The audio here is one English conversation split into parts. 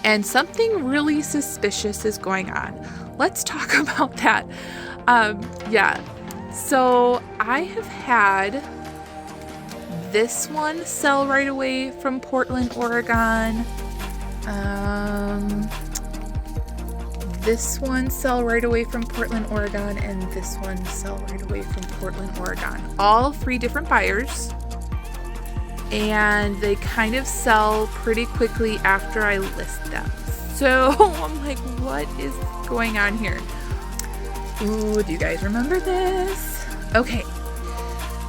and something really suspicious is going on. Let's talk about that. Yeah, so I have had this one sell right away from Portland, Oregon. This one sell right away from Portland, Oregon, and this one sell right away from Portland, Oregon. All 3 different buyers. And they kind of sell pretty quickly after I list them. So I'm like, what is going on here? Ooh, do you guys remember this? Okay,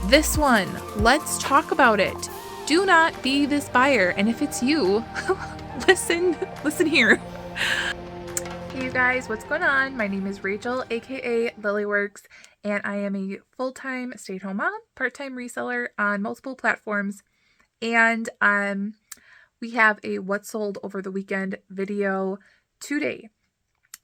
this one, let's talk about it. Do not be this buyer. And if it's you, listen here. Hey you guys, what's going on? My name is Rachel, aka Lilyworks, and I am a full-time stay-at-home mom, part-time reseller on multiple platforms. And we have a what sold over the weekend video today.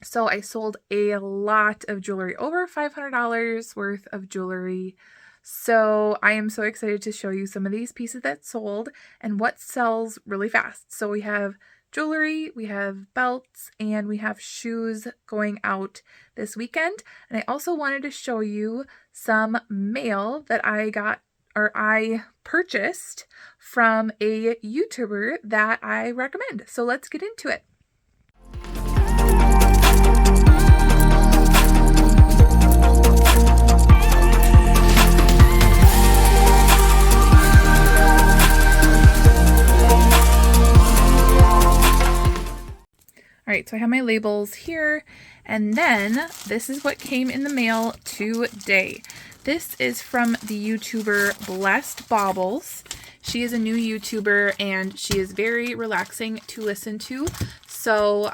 So I sold a lot of jewelry, over $500 worth of jewelry. So I am so excited to show you some of these pieces that sold and what sells really fast. So we have jewelry, we have belts, and we have shoes going out this weekend. And I also wanted to show you some mail that I purchased from a YouTuber that I recommend. So let's get into it. All right, so I have my labels here, and then this is what came in the mail today. This is from the YouTuber Blessed Baubles. She is a new YouTuber, and she is very relaxing to listen to. So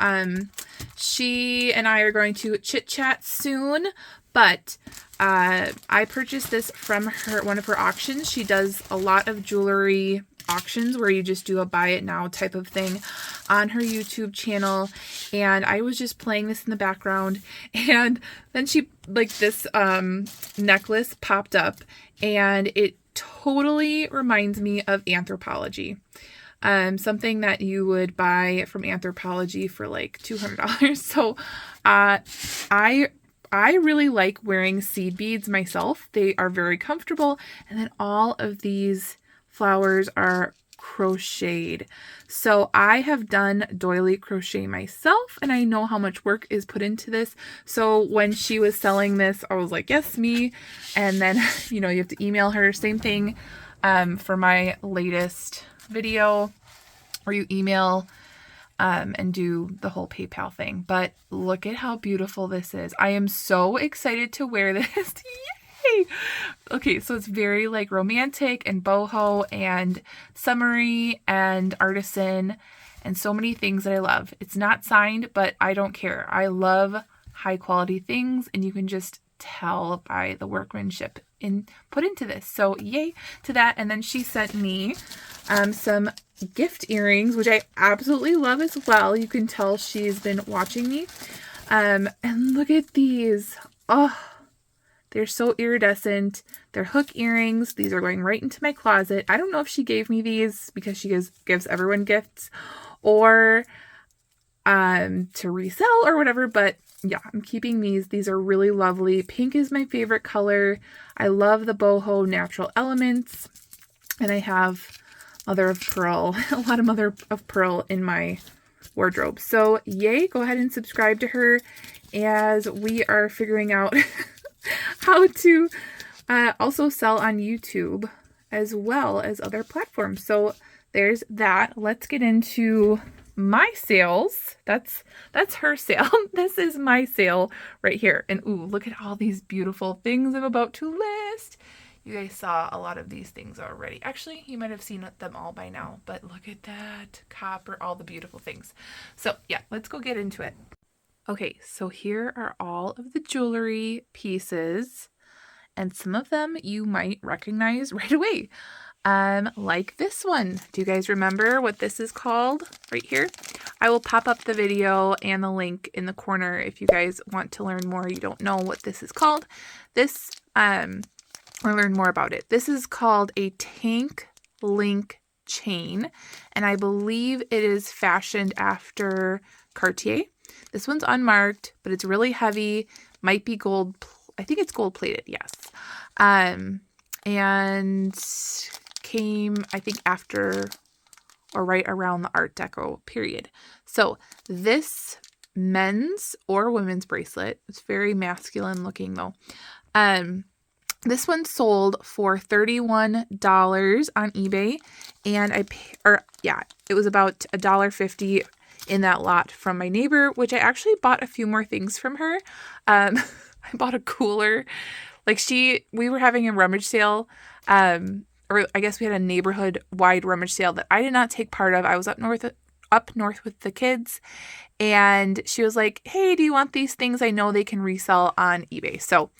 she and I are going to chit chat soon, but I purchased this from one of her auctions. She does a lot of jewelry auctions where you just do a buy it now type of thing on her YouTube channel, and I was just playing this in the background, and then she, like, this necklace popped up, and it totally reminds me of Anthropologie. Something that you would buy from Anthropologie for like $200. So I really like wearing seed beads myself. They are very comfortable, and then all of these flowers are crocheted. So I have done doily crochet myself, and I know how much work is put into this. So when she was selling this, I was like, yes, me. And then, you have to email her. Same thing for my latest video, where you email and do the whole PayPal thing. But look at how beautiful this is. I am so excited to wear this. Yay! Okay, so it's very like romantic and boho and summery and artisan and so many things that I love. It's not signed, but I don't care. I love high quality things, and you can just tell by the workmanship put into this. So yay to that. And then she sent me some gift earrings, which I absolutely love as well. You can tell she's been watching me. And look at these. Oh, they're so iridescent. They're hook earrings. These are going right into my closet. I don't know if she gave me these because she gives everyone gifts, or to resell or whatever, but yeah, I'm keeping these. These are really lovely. Pink is my favorite color. I love the boho natural elements, and I have mother of pearl, a lot of mother of pearl in my wardrobe. So yay, go ahead and subscribe to her as we are figuring out how to also sell on YouTube as well as other platforms. So there's that. Let's get into my sales. That's her sale. This is my sale right here. And ooh, look at all these beautiful things I'm about to list. You guys saw a lot of these things already. Actually, you might have seen them all by now, but look at that copper, all the beautiful things. So yeah, let's go get into it. Okay, so here are all of the jewelry pieces, and some of them you might recognize right away. Like this one. Do you guys remember what this is called right here? I will pop up the video and the link in the corner if you guys want to learn more. You don't know what this is called. This, or learn more about it. This is called a tank link chain, and I believe it is fashioned after Cartier. This one's unmarked, but it's really heavy. Might be gold. I think it's gold plated. Yes. And came, I think, after or right around the Art Deco period. So this men's or women's bracelet, it's very masculine looking though. This one sold for $31 on eBay, and it was about $1.50 in that lot from my neighbor, which I actually bought a few more things from her. I bought a cooler. We were having a rummage sale, or I guess we had a neighborhood-wide rummage sale that I did not take part of. I was up north with the kids, and she was like, "Hey, do you want these things? I know they can resell on eBay." So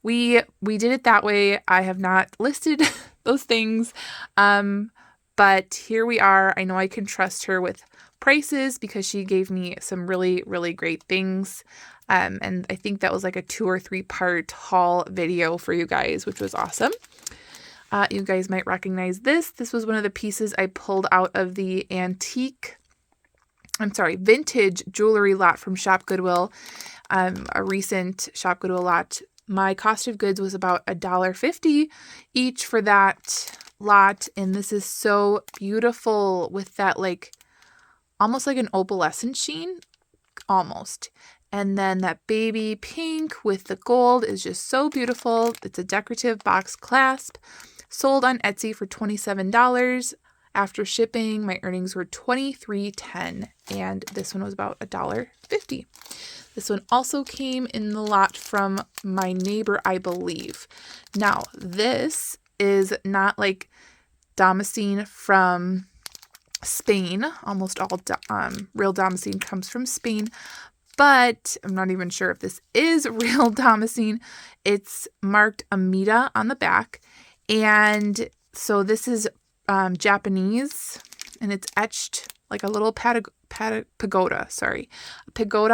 we did it that way. I have not listed those things, but here we are. I know I can trust her with prices because she gave me some really, really great things. And I think that was like a 2 or 3 part haul video for you guys, which was awesome. You guys might recognize this. This was one of the pieces I pulled out of the vintage jewelry lot from Shop Goodwill, a recent Shop Goodwill lot. My cost of goods was about $1.50 each for that lot, and this is so beautiful with that almost like an opalescent sheen, almost. And then that baby pink with the gold is just so beautiful. It's a decorative box clasp. Sold on Etsy for $27. After shipping, my earnings were $23.10, and this one was about $1.50. This one also came in the lot from my neighbor, I believe. Now, this is not like Damascene from Spain. Almost all real Damascene comes from Spain, but I'm not even sure if this is real Damascene. It's marked Amida on the back, and so this is Japanese, and it's etched like a little pagoda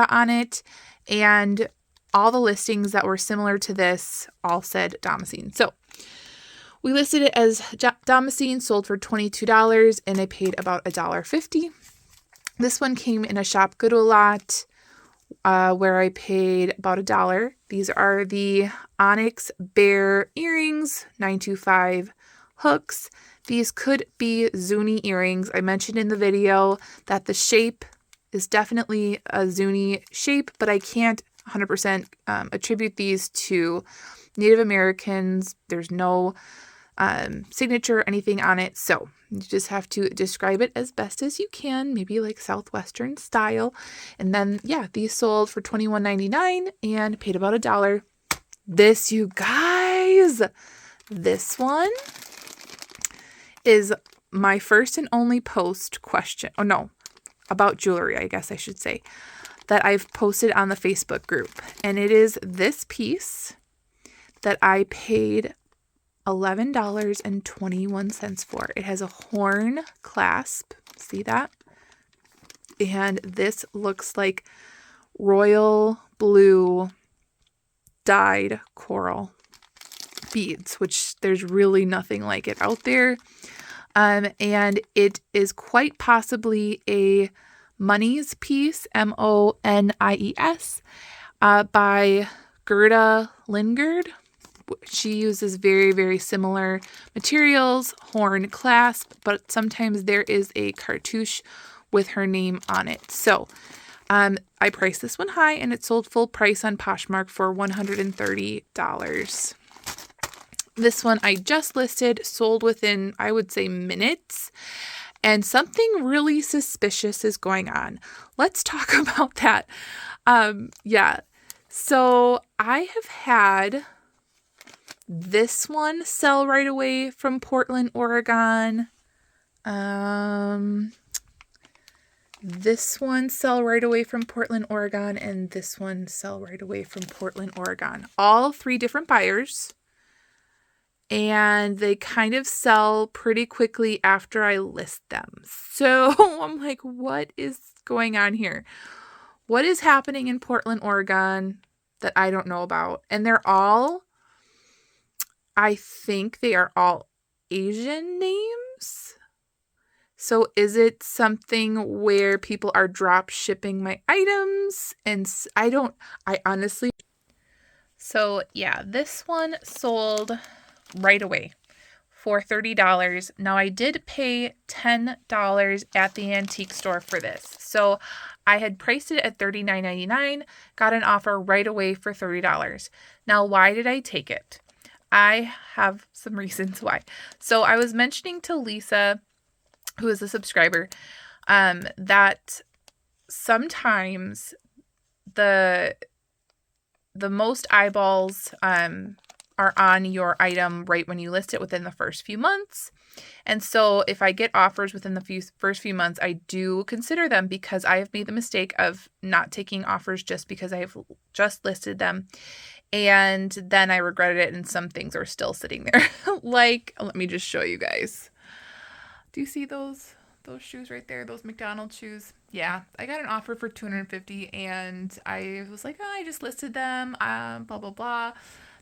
on it, and all the listings that were similar to this all said Damascene. So we listed it as Damascene, sold for $22, and I paid about $1.50. This one came in a Shop Goodwill lot where I paid about $1. These are the Onyx Bear earrings, 925 hooks. These could be Zuni earrings. I mentioned in the video that the shape is definitely a Zuni shape, but I can't 100% attribute these to Native Americans. There's no signature or anything on it, so you just have to describe it as best as you can, maybe like Southwestern style. And then, these sold for $21.99 and paid about $1. This, you guys, this one is my first and only post question. Oh, no, about jewelry, I guess I should say, that I've posted on the Facebook group. And it is this piece that I paid $11.21 for. It has a horn clasp. See that? And this looks like royal blue dyed coral beads, which there's really nothing like it out there. And it is quite possibly a Monies piece, Monies, by Gerda Lingard. She uses very, very similar materials, horn clasp, but sometimes there is a cartouche with her name on it. So I priced this one high, and it sold full price on Poshmark for $130. This one I just listed, sold within, I would say, minutes, and something really suspicious is going on. Let's talk about that. So I have had this one sell right away from Portland, Oregon. This one sell right away from Portland, Oregon, and this one sell right away from Portland, Oregon. All 3 different buyers. And they kind of sell pretty quickly after I list them. So I'm like, what is going on here? What is happening in Portland, Oregon that I don't know about? And I think they are all Asian names. So is it something where people are drop shipping my items? And I honestly. So yeah, this one sold right away for $30. Now I did pay $10 at the antique store for this. So I had priced it at $39.99, got an offer right away for $30. Now why did I take it? I have some reasons why. So I was mentioning to Lisa, who is a subscriber, that sometimes the most eyeballs are on your item right when you list it within the first few months. And so if I get offers within the first few months, I do consider them, because I have made the mistake of not taking offers just because I have just listed them. And then I regretted it, and some things are still sitting there. Like, let me just show you guys. Do you see those shoes right there? Those McDonald's shoes? Yeah, I got an offer for $250, and I was like, oh, I just listed them, blah, blah, blah.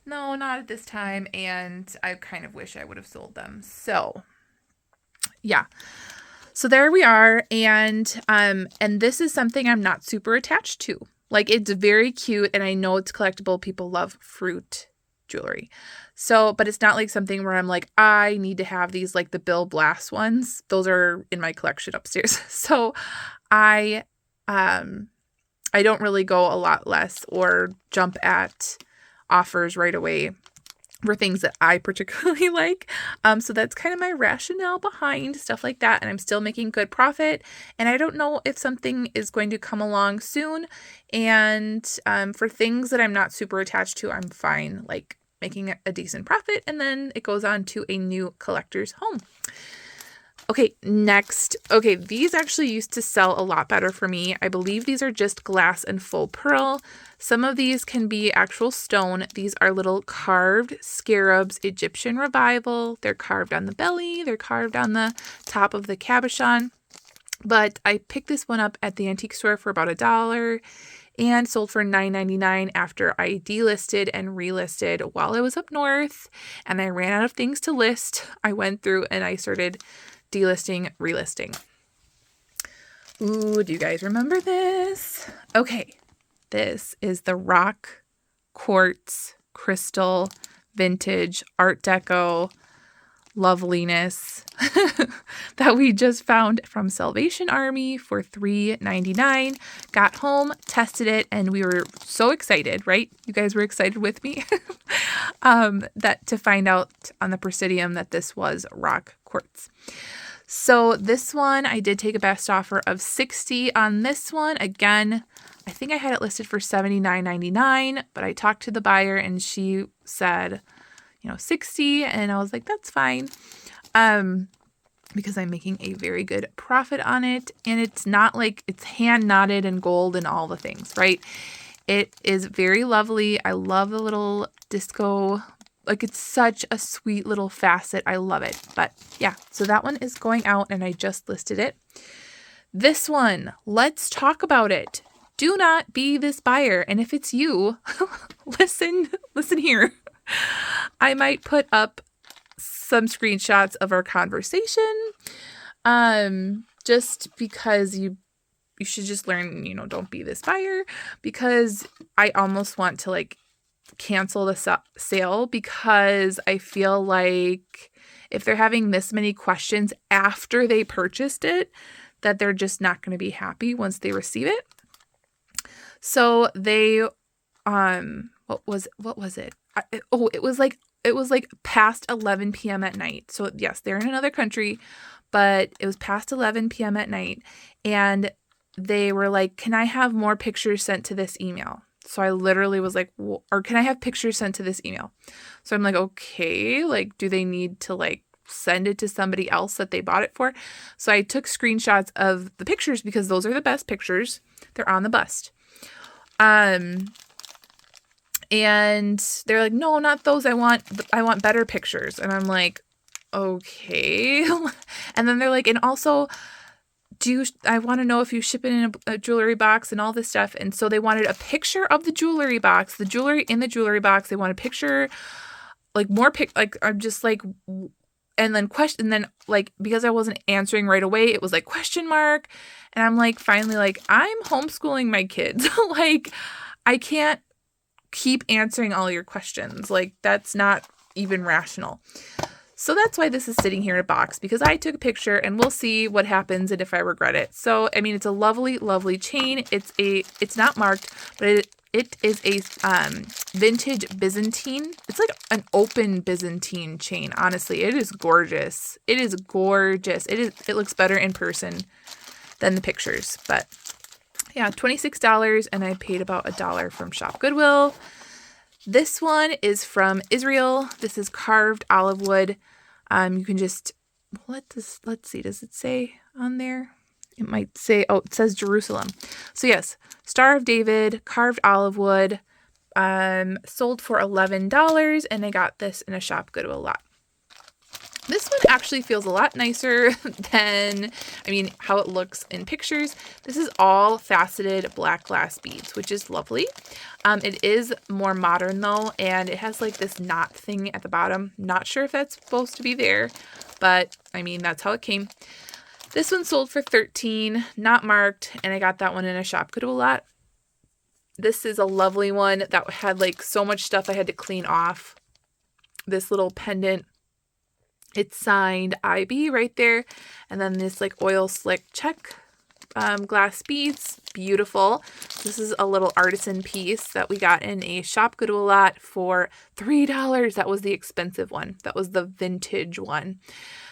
No, not at this time, and I kind of wish I would have sold them. So, yeah. So there we are, and this is something I'm not super attached to. Like, it's very cute, and I know it's collectible. People love fruit jewelry. So, but it's not like something where I'm like, I need to have these, like the Bill Blass ones. Those are in my collection upstairs. So I don't really go a lot less or jump at offers right away for things that I particularly like. So that's kind of my rationale behind stuff like that. And I'm still making good profit. And I don't know if something is going to come along soon. And for things that I'm not super attached to, I'm fine, like making a decent profit. And then it goes on to a new collector's home. Okay, next. Okay, these actually used to sell a lot better for me. I believe these are just glass and full pearl. Some of these can be actual stone. These are little carved scarabs, Egyptian revival. They're carved on the belly. They're carved on the top of the cabochon. But I picked this one up at the antique store for about $1 and sold for $9.99 after I delisted and relisted while I was up north. And I ran out of things to list. I went through and I started delisting, relisting. Ooh, do you guys remember this? Okay, this is the rock quartz crystal vintage art deco loveliness that we just found from Salvation Army for $3.99. Got home, tested it, and we were so excited, right? You guys were excited with me that to find out on the Presidium that this was rock quartz. So this one, I did take a best offer of $60 on this one. Again, I think I had it listed for $79.99, but I talked to the buyer and she said, $60, and I was like, that's fine. Because I'm making a very good profit on it, and it's not like it's hand knotted and gold and all the things, right? It is very lovely. I love the little disco. Like, it's such a sweet little facet. I love it. But yeah, so that one is going out and I just listed it. This one, let's talk about it. Do not be this buyer. And if it's you, listen here. I might put up some screenshots of our conversation. Just because you should just learn, don't be this buyer, because I almost want to cancel the sale, because I feel like if they're having this many questions after they purchased it, that they're just not going to be happy once they receive it. So they, what was it? It was past 11 p.m. at night. So yes, they're in another country, but it was past 11 p.m. at night, and they were like, can I have more pictures sent to this email? So I literally was like, or can I have pictures sent to this email? So I'm like, okay, do they need to send it to somebody else that they bought it for? So I took screenshots of the pictures because those are the best pictures. They're on the bust. And they're like, no, not those. I want better pictures. And I'm like, okay. And then they're like, and also, I want to know if you ship it in a jewelry box and all this stuff. And so they wanted a picture of the jewelry box, the jewelry in the jewelry box. They want a picture, more I'm just like, and then like, because I wasn't answering right away, it was like question mark. And I'm like, finally, like, I'm homeschooling my kids. Like, I can't keep answering all your questions. Like, that's not even rational. So that's why this is sitting here in a box, because I took a picture and we'll see what happens and if I regret it. So, I mean, it's a lovely, lovely chain. It's not marked, but it is a vintage Byzantine. It's like an open Byzantine chain. Honestly, it is gorgeous. It is gorgeous. It looks better in person than the pictures. But yeah, $26, and I paid about $1 from Shop Goodwill. This one is from Israel. This is carved olive wood. You can just, let's see, does it say on there? It might say, oh, it says Jerusalem. So yes, Star of David, carved olive wood, sold for $11, and I got this in a Shop Goodwill lot. This one actually feels a lot nicer than, how it looks in pictures. This is all faceted black glass beads, which is lovely. It is more modern though, and it has like this knot thing at the bottom. Not sure if that's supposed to be there, but that's how it came. This one sold for $13, not marked, and I got that one in a Shop Goodwill lot. This is a lovely one that had like so much stuff I had to clean off. This little pendant. It's signed IB right there. And then this like oil slick check glass beads. Beautiful. This is a little artisan piece that we got in a Shop Goodwill lot for $3. That was the expensive one. That was the vintage one.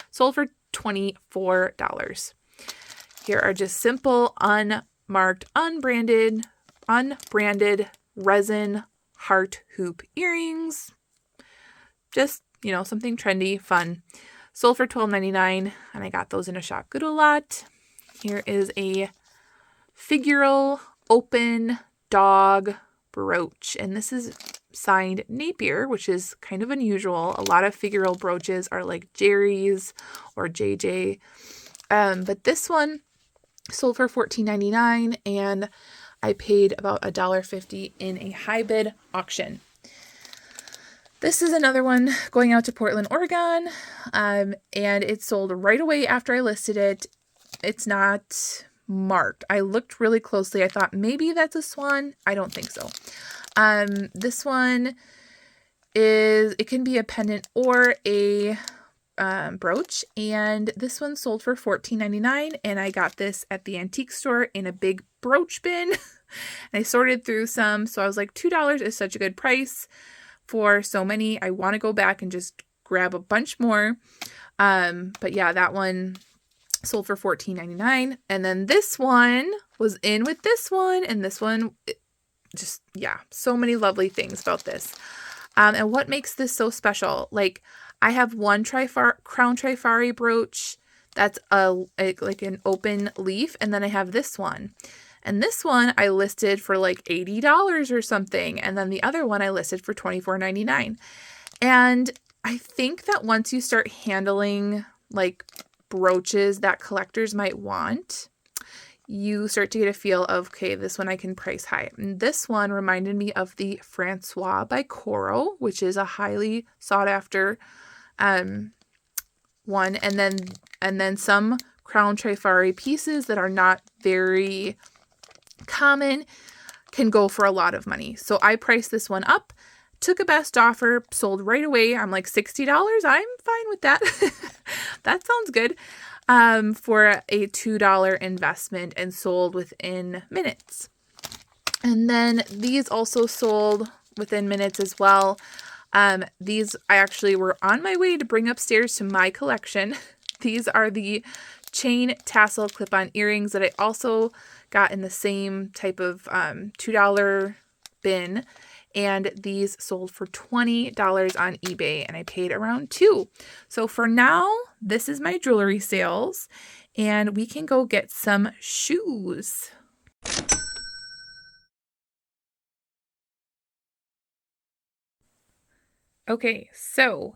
Sold for $24. Here are just simple, unmarked, unbranded resin heart hoop earrings. Just something trendy, fun. Sold for $12.99, and I got those in a Shop Goodwill lot. Here is a figural open dog brooch, and this is signed Napier, which is kind of unusual. A lot of figural brooches are like Jerry's or JJ, but this one sold for $14.99, and I paid about $1.50 in a high bid auction. This is another one going out to Portland, Oregon, and it sold right away after I listed it. It's not marked. I looked really closely. I thought maybe that's a swan. I don't think so. This one it can be a pendant or a brooch, and this one sold for $14.99, and I got this at the antique store in a big brooch bin. And I sorted through some, so I was like, $2 is such a good price for so many. I want to go back and just grab a bunch more. But yeah, that one sold for $14.99. And then this one was in with this one, and this one, so many lovely things about this. And what makes this so special? Like, I have one crown trifari brooch that's like an open leaf, and then I have this one. And this one I listed for like $80 or something. And then the other one I listed for $24.99. And I think that once you start handling like brooches that collectors might want, you start to get a feel of, okay, this one I can price high. And this one reminded me of the Francois by Coro, which is a highly sought after one. And then some crown trifari pieces that are not very common can go for a lot of money. So I priced this one up, took a best offer, sold right away. I'm like, $60. I'm fine with that. That sounds good. For a $2 investment, and sold within minutes. And then these also sold within minutes as well. These I actually were on my way to bring upstairs to my collection. These are the chain tassel clip-on earrings that I also got in the same type of $2 bin. And these sold for $20 on eBay, and I paid around $2. So for now, this is my jewelry sales, and we can go get some shoes. Okay, so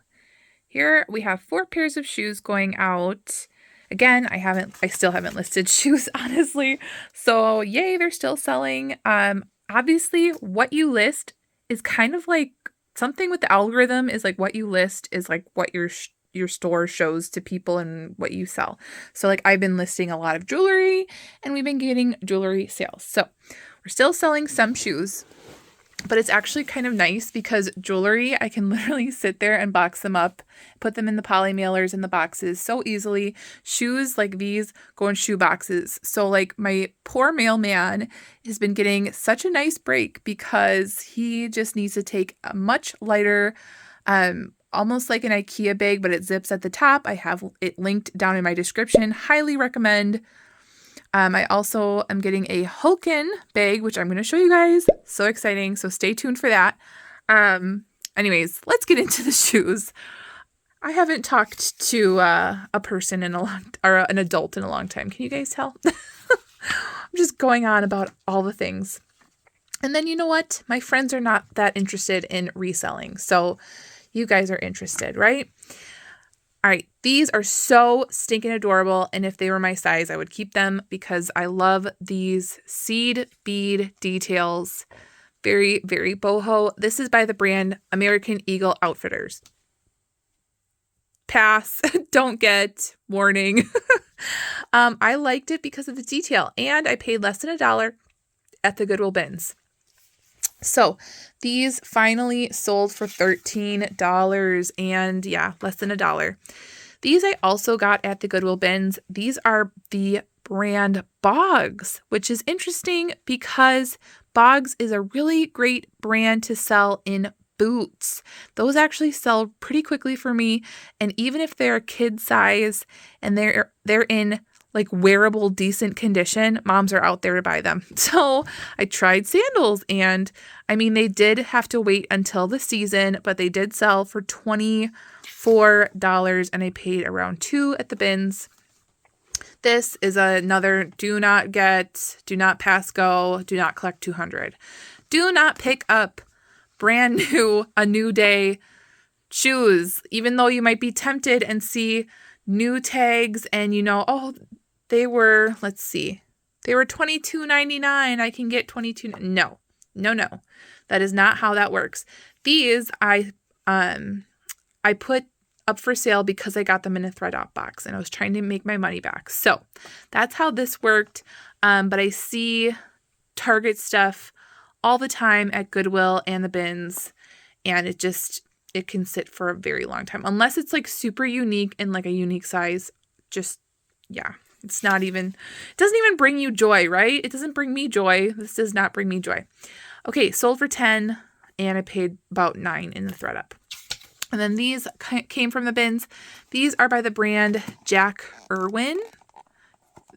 here we have 4 pairs of shoes going out. Again, I still haven't listed shoes, honestly. So yay, they're still selling. Obviously, what you list is kind of like something with the algorithm is like what you list is like what your your store shows to people and what you sell. So like I've been listing a lot of jewelry and we've been getting jewelry sales. So we're still selling some shoes, but it's actually kind of nice because jewelry, I can literally sit there and box them up, put them in the poly mailers in the boxes so easily. Shoes like these go in shoe boxes. So like my poor mailman has been getting such a nice break because he just needs to take a much lighter, almost like an IKEA bag, but it zips at the top. I have it linked down in my description. Highly recommend. I also am getting a Hulken bag, which I'm going to show you guys. So exciting. So stay tuned for that. Anyways, let's get into the shoes. I haven't talked to a person in a long, or an adult in a long time. Can you guys tell? I'm just going on about all the things. And then you know what? My friends are not that interested in reselling. So you guys are interested, right? All right, these are so stinking adorable, and if they were my size, I would keep them because I love these seed bead details. Very, very boho. This is by the brand American Eagle Outfitters. Pass, don't get, warning. I liked it because of the detail, and I paid less than $1 at the Goodwill bins. So these finally sold for $13 and yeah, less than $1. These I also got at the Goodwill bins. These are the brand Bogs, which is interesting because Bogs is a really great brand to sell in boots. Those actually sell pretty quickly for me. And even if they're kid size and they're in like wearable, decent condition, moms are out there to buy them. So I tried sandals and I mean, they did have to wait until the season, but they did sell for $24 and I paid around $2 at the bins. This is another do not pass go, do not collect 200. Do not pick up brand new, a new day shoes, even though you might be tempted and see new tags and you know, oh, they were, let's see, they were $22.99. I can get $22. No. That is not how that works. These I put up for sale because I got them in a ThredUp box and I was trying to make my money back. So that's how this worked. But I see Target stuff all the time at Goodwill and the bins, and it can sit for a very long time unless it's like super unique and like a unique size. Yeah. It doesn't even bring you joy, right? It doesn't bring me joy. This does not bring me joy. Okay, sold for $10 and I paid about $9 in the ThredUp. And then these came from the bins. These are by the brand Jack Irwin.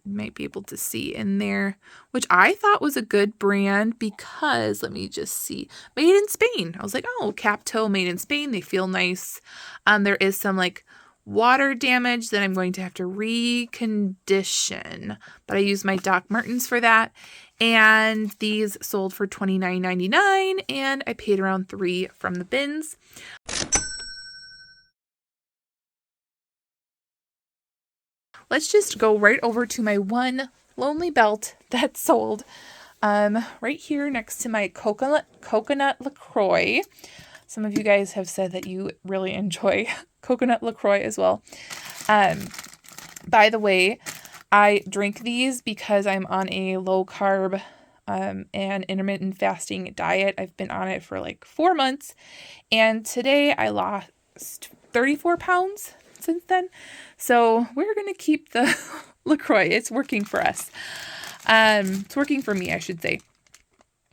You might be able to see in there, which I thought was a good brand because, let me just see, made in Spain. I was like, oh, cap toe made in Spain. They feel nice. There is some like water damage that I'm going to have to recondition, but I used my Doc Martens for that. And these sold for $29.99 and I paid around $3 from the bins. Let's just go right over to my one lonely belt that sold right here next to my coconut LaCroix. Some of you guys have said that you really enjoy coconut LaCroix as well. By the way, I drink these because I'm on a low carb and intermittent fasting diet. I've been on it for like 4 months, and today I lost 34 pounds since then. So we're going to keep the LaCroix. It's working for us. It's working for me, I should say.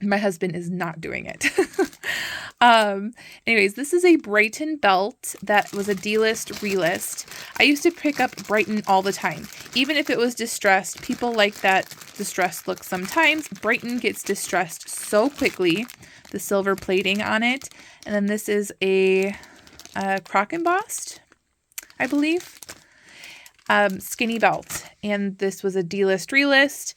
My husband is not doing it. Anyways, this is a Brighton belt that was a D-list, relist. I used to pick up Brighton all the time. Even if it was distressed, people like that distressed look sometimes. Brighton gets distressed so quickly, the silver plating on it. And then this is a crock embossed, I believe, skinny belt. And this was a D-list, relist.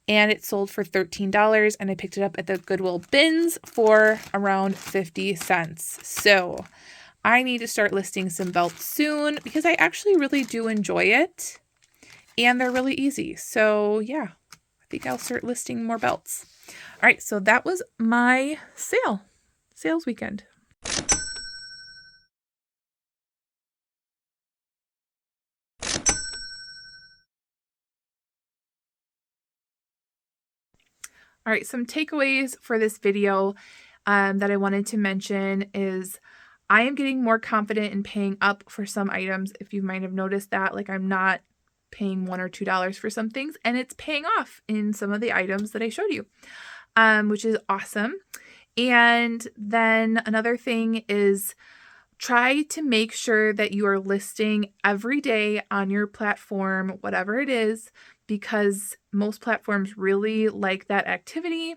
And it sold for $13, and I picked it up at the Goodwill bins for around 50 cents. So I need to start listing some belts soon because I actually really do enjoy it, and they're really easy. So yeah, I think I'll start listing more belts. All right, so that was my sales weekend. All right, some takeaways for this video that I wanted to mention is I am getting more confident in paying up for some items. If you might have noticed that, like I'm not paying $1 or $2 for some things, and it's paying off in some of the items that I showed you, which is awesome. And then another thing is try to make sure that you are listing every day on your platform, whatever it is, because most platforms really like that activity.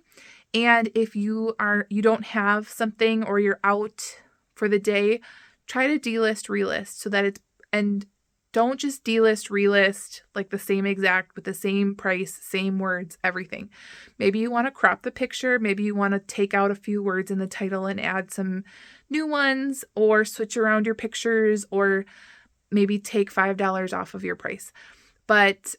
And if you don't have something or you're out for the day, try to delist, relist so that it's, and don't just delist, relist like the same exact with the same price, same words, everything. Maybe you want to crop the picture. Maybe you want to take out a few words in the title and add some new ones, or switch around your pictures, or maybe take $5 off of your price. But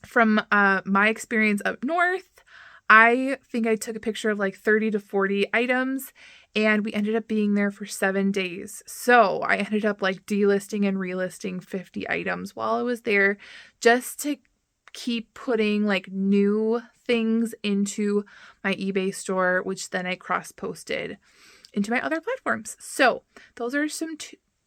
from my experience up north, I think I took a picture of like 30 to 40 items, and we ended up being there for 7 days. So I ended up like delisting and relisting 50 items while I was there, just to keep putting like new things into my eBay store, which then I cross-posted into my other platforms. So those are some,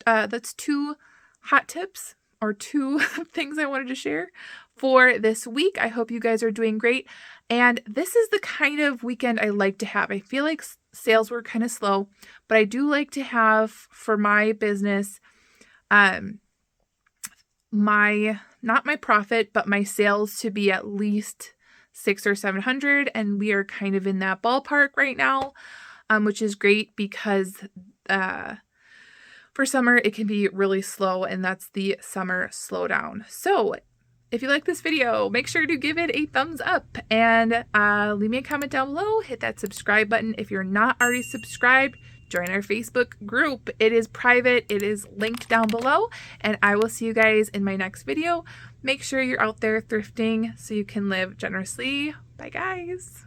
that's 2 hot tips, or 2 things I wanted to share for this week. I hope you guys are doing great. And this is the kind of weekend I like to have. I feel like sales were kind of slow, but I do like to have for my business, not my profit, but my sales to be at least 600 or 700. And we are kind of in that ballpark right now, which is great because, for summer, it can be really slow, and that's the summer slowdown. So if you like this video, make sure to give it a thumbs up and leave me a comment down below. Hit that subscribe button. If you're not already subscribed, join our Facebook group. It is private. It is linked down below, and I will see you guys in my next video. Make sure you're out there thrifting so you can live generously. Bye, guys.